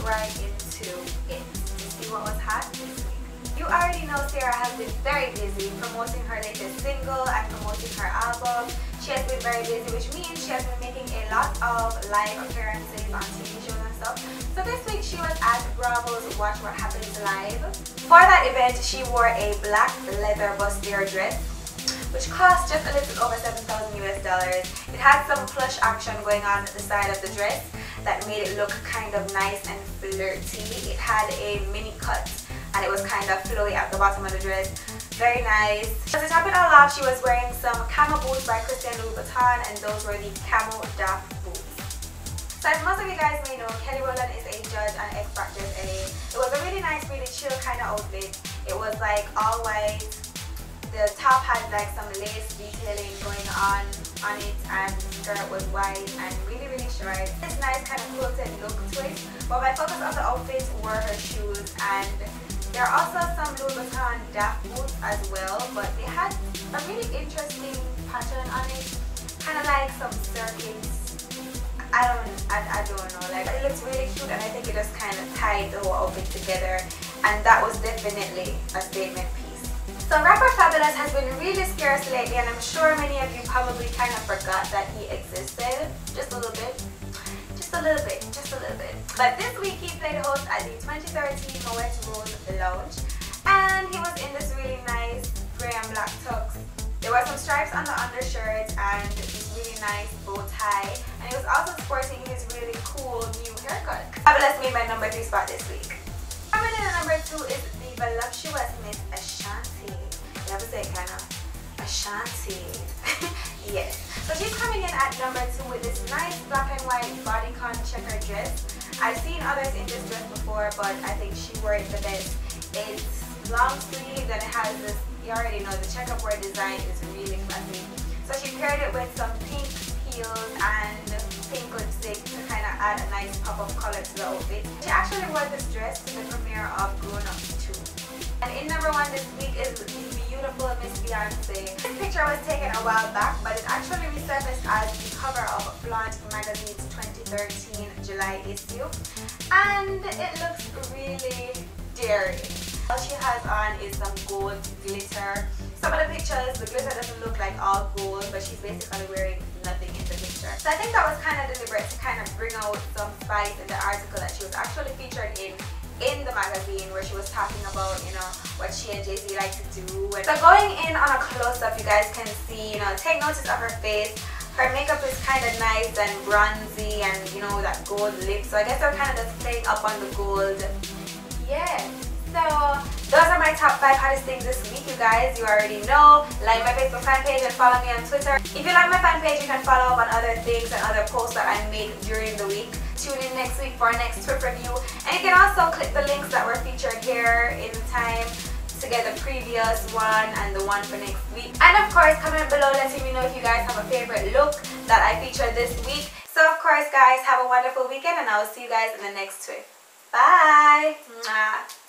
right into it to see what was hot this week. You already know Sarah has been very busy promoting her latest single and promoting her album. She has been very busy, which means she has been making a lot of live appearances on TV shows and stuff. So this week she was at Bravo's Watch What Happens Live. For that event, she wore a black leather bustier dress, which cost just a little over $7,000 US. It had some plush action going on the side of the dress that made it look kind of nice and flirty. It had a mini cut and it was kind of flowy at the bottom of the dress. Very nice. So to top it all off, she was wearing some camo boots by Christian Louis Vuitton, and those were the camo Daft boots. So as most of you guys may know, Kelly Rowland is a judge on X Factor's A. It was a really nice, really chill kind of outfit. It was like all white. The top had like some lace detailing going on it, and the skirt was white and really, really short. This nice kind of quilted look to it. But my focus of the outfit were her shoes, and there are also some Louis Vuitton Daft boots as well, but they had a really interesting pattern on it, kind of like some circuits. I don't know, like it looks really cute, and I think it just kind of tied the whole outfit together, and that was definitely a statement piece. So rapper Fabulous has been really scarce lately, and I'm sure many of you probably kind of forgot that he existed, just a little bit. But this week he played host at the 2013 Moet Rose Lounge, and he was in this really nice grey and black tux. There were some stripes on the undershirt and this really nice bow tie, and he was also sporting his really cool new haircut. Fabulous made my number 3 spot this week. Coming in at number 2 is the voluptuous Miss Ashanti. You have to say kind of Ashanti. Yes. So she's coming in at number 2 with this nice black and white bodycon checker dress. I've seen others in this dress before, but I think she wore it the best. It's long sleeve, and it has this, you already know, the checkerboard design is really classy. So she paired it with some pink heels and pink lipstick to kind of add a nice pop of color to the outfit. She actually wore this dress to the premiere of Grown Ups 2. And in number 1 this week is the beautiful Miss Beyonce. This picture was taken a while back, but it actually resurfaced as the cover of Blonde Magazine's 2013 July issue, and it looks really daring. All she has on is some gold glitter. Some of the pictures, the glitter doesn't look like all gold, but she's basically wearing nothing in the picture. So I think that was kind of deliberate to kind of bring out some spice in the article that she was actually featured in the magazine, where she was talking about, you know, what she and Jay-Z like to do. So going in on a close-up, you guys can see, you know, take notice of her face. Her makeup is kind of nice and bronzy, and you know, that gold lip. So I guess they're kind of just playing up on the gold. Yeah. So those are my top 5 hottest things this week, you guys. You already know. Like my Facebook fan page and follow me on Twitter. If you like my fan page, you can follow up on other things and other posts that I made during the week. Tune in next week for our next trip review, and you can also click the links that were featured here in time to get the previous one and the one for next week. And of course, comment below letting me know if you guys have a favorite look that I featured this week. So of course guys, have a wonderful weekend, and I will see you guys in the next trip. Bye! Mwah.